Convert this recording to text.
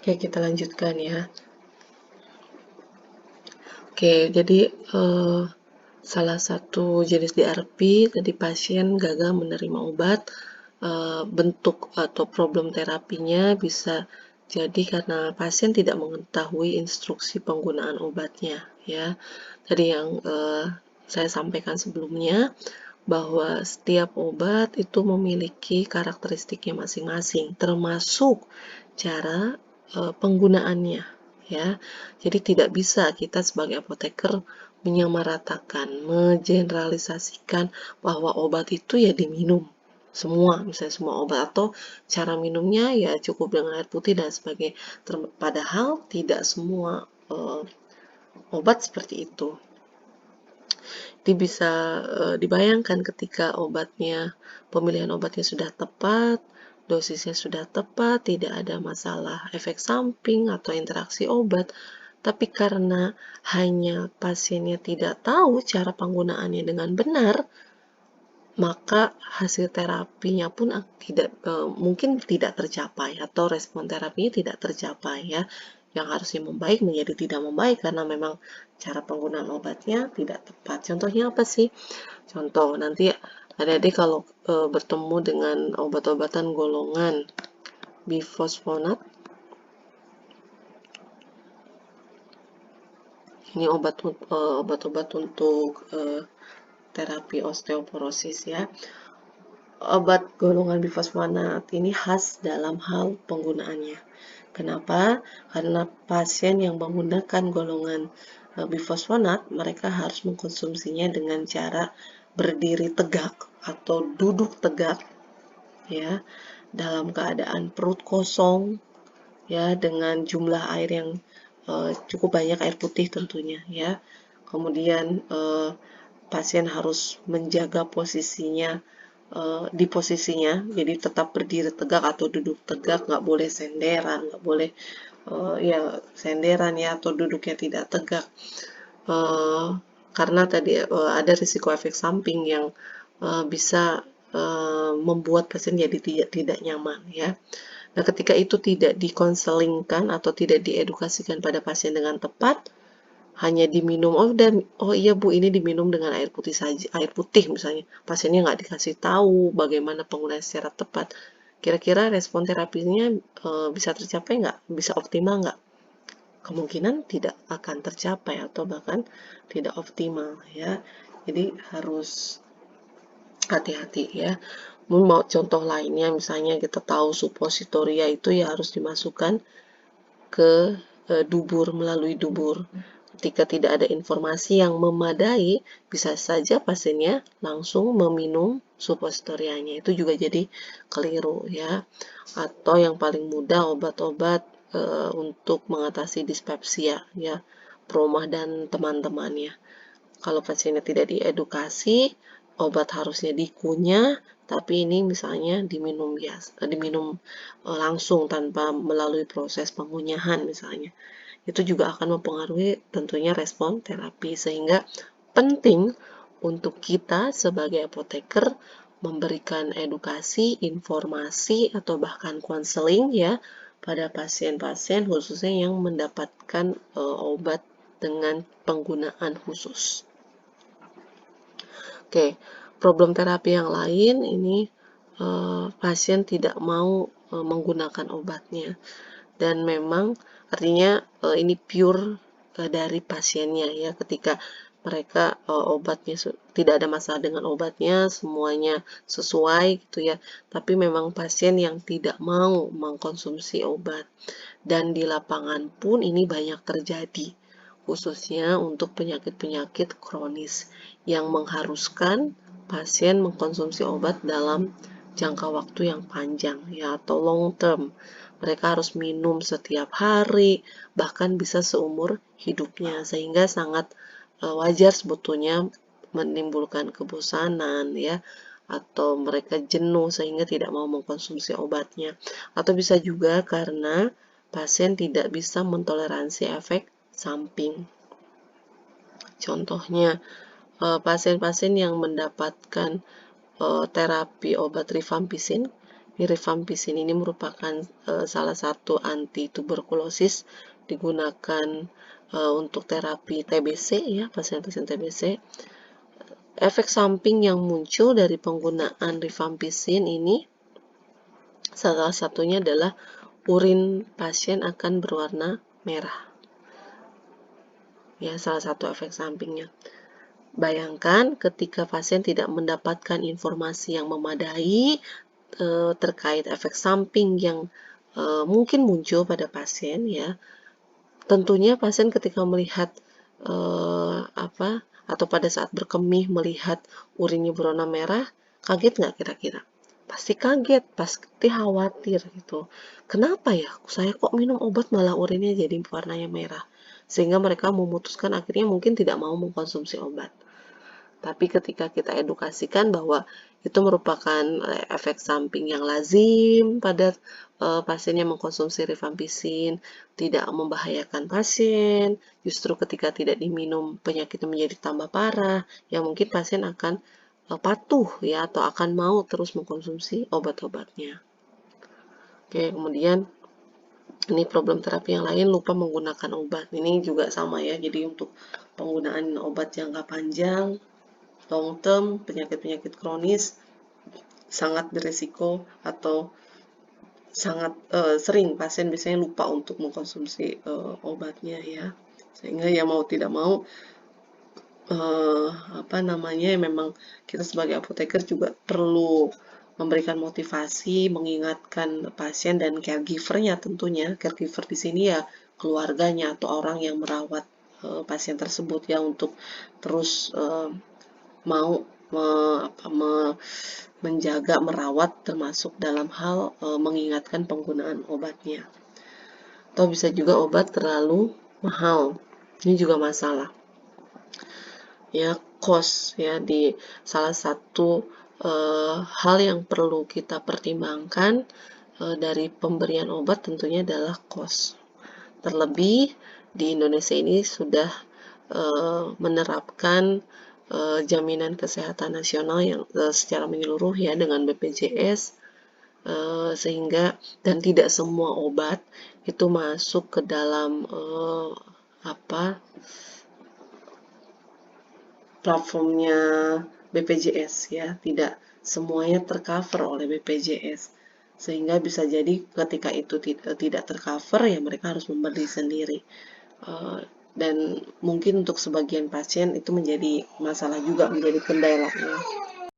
Oke, kita lanjutkan ya. Oke, jadi salah satu jenis DRP tadi pasien gagal menerima obat, bentuk atau problem terapinya bisa jadi karena pasien tidak mengetahui instruksi penggunaan obatnya ya. Tadi yang saya sampaikan sebelumnya bahwa setiap obat itu memiliki karakteristiknya masing-masing, termasuk cara penggunaannya ya. Jadi tidak bisa kita sebagai apoteker menyamaratakan, mengeneralisasikan bahwa obat itu ya diminum semua, misalnya semua obat, atau cara minumnya ya cukup dengan air putih dan sebagainya. Padahal tidak semua obat seperti itu. Jadi bisa dibayangkan ketika pemilihan obatnya sudah tepat, dosisnya sudah tepat, tidak ada masalah efek samping atau interaksi obat, tapi karena hanya pasiennya tidak tahu cara penggunaannya dengan benar, maka hasil terapinya pun mungkin tidak tercapai atau respon terapinya tidak tercapai ya. Yang harusnya membaik menjadi tidak membaik karena memang cara penggunaan obatnya tidak tepat. Contohnya apa sih? Contoh nanti adik-adik kalau bertemu dengan obat-obatan golongan bifosfonat, ini obat-obat untuk terapi osteoporosis ya. Obat golongan bifosfonat ini khas dalam hal penggunaannya. Kenapa? Karena pasien yang menggunakan golongan bifosfonat, mereka harus mengkonsumsinya dengan cara berdiri tegak atau duduk tegak, ya, dalam keadaan perut kosong, ya, dengan jumlah air yang cukup banyak, air putih tentunya, ya. Kemudian pasien harus menjaga di posisinya, jadi tetap berdiri tegak atau duduk tegak, nggak boleh senderan, nggak boleh ya senderan ya atau duduknya tidak tegak, uh, karena tadi ada risiko efek samping yang bisa membuat pasien jadi tidak nyaman ya. Nah, ketika itu tidak dikonselingkan atau tidak diedukasikan pada pasien dengan tepat, hanya diminum, oh iya Bu, ini diminum dengan air putih saja, air putih misalnya, pasiennya nggak dikasih tahu bagaimana penggunaan secara tepat, kira-kira respon terapinya bisa tercapai nggak, bisa optimal nggak? Kemungkinan tidak akan tercapai atau bahkan tidak optimal ya. Jadi harus hati-hati ya. Mau contoh lainnya, misalnya kita tahu suppositoria itu ya harus dimasukkan ke dubur, melalui dubur. Ketika tidak ada informasi yang memadai, bisa saja pasiennya langsung meminum suppositorianya. Itu juga jadi keliru ya. Atau yang paling mudah, obat-obat untuk mengatasi dispepsia ya, Promah dan teman-temannya. Kalau pasiennya tidak diedukasi, obat harusnya dikunyah, tapi ini misalnya diminum langsung tanpa melalui proses pengunyahan misalnya. Itu juga akan mempengaruhi tentunya respon terapi, sehingga penting untuk kita sebagai apoteker memberikan edukasi, informasi, atau bahkan konseling ya pada pasien-pasien khususnya yang mendapatkan obat dengan penggunaan khusus. Oke, problem terapi yang lain ini pasien tidak mau menggunakan obatnya, dan memang artinya ini pure dari pasiennya ya, ketika mereka obatnya tidak ada masalah dengan obatnya, semuanya sesuai gitu ya, tapi memang pasien yang tidak mau mengkonsumsi obat, dan di lapangan pun ini banyak terjadi, khususnya untuk penyakit-penyakit kronis yang mengharuskan pasien mengkonsumsi obat dalam jangka waktu yang panjang ya, atau long term. Mereka harus minum setiap hari, bahkan bisa seumur hidupnya, sehingga sangat wajar sebetulnya menimbulkan kebosanan ya, atau mereka jenuh sehingga tidak mau mengkonsumsi obatnya. Atau bisa juga karena pasien tidak bisa mentoleransi efek samping. Contohnya, pasien-pasien yang mendapatkan terapi obat rifampicin Rifampicin ini merupakan salah satu anti tuberkulosis, digunakan untuk terapi TBC ya, pasien-pasien TBC. Efek samping yang muncul dari penggunaan rifampicin ini salah satunya adalah urin pasien akan berwarna merah. Ya, salah satu efek sampingnya. Bayangkan ketika pasien tidak mendapatkan informasi yang memadai terkait efek samping yang mungkin muncul pada pasien ya. Tentunya pasien ketika melihat atau pada saat berkemih melihat urinnya berwarna merah, kaget nggak kira-kira? Pasti kaget, pasti khawatir gitu. Kenapa ya? Saya kok minum obat malah urinnya jadi warnanya merah? Sehingga mereka memutuskan akhirnya mungkin tidak mau mengkonsumsi obat. Tapi ketika kita edukasikan bahwa itu merupakan efek samping yang lazim pada pasien yang mengkonsumsi rifampicin, tidak membahayakan pasien, justru ketika tidak diminum penyakitnya menjadi tambah parah, ya mungkin pasien akan patuh ya atau akan mau terus mengkonsumsi obat-obatnya. Oke, kemudian ini problem terapi yang lain, lupa menggunakan obat. Ini juga sama ya, jadi untuk penggunaan obat jangka panjang, long term, penyakit-penyakit kronis sangat beresiko atau sangat sering pasien biasanya lupa untuk mengkonsumsi obatnya ya, sehingga ya mau tidak mau memang kita sebagai apoteker juga perlu memberikan motivasi, mengingatkan pasien dan caregivernya tentunya. Caregiver di sini ya keluarganya atau orang yang merawat pasien tersebut ya, untuk terus mau menjaga, merawat, termasuk dalam hal mengingatkan penggunaan obatnya. Atau bisa juga obat terlalu mahal, ini juga masalah. Ya, cost ya, di salah satu hal yang perlu kita pertimbangkan dari pemberian obat tentunya adalah cost. Terlebih di Indonesia ini sudah menerapkan jaminan kesehatan nasional yang secara menyeluruh ya dengan BPJS, sehingga dan tidak semua obat itu masuk ke dalam platformnya BPJS ya, tidak semuanya tercover oleh BPJS, sehingga bisa jadi ketika itu tidak tercover ya mereka harus membeli sendiri. Dan mungkin untuk sebagian pasien itu menjadi masalah juga, menjadi kendala ya.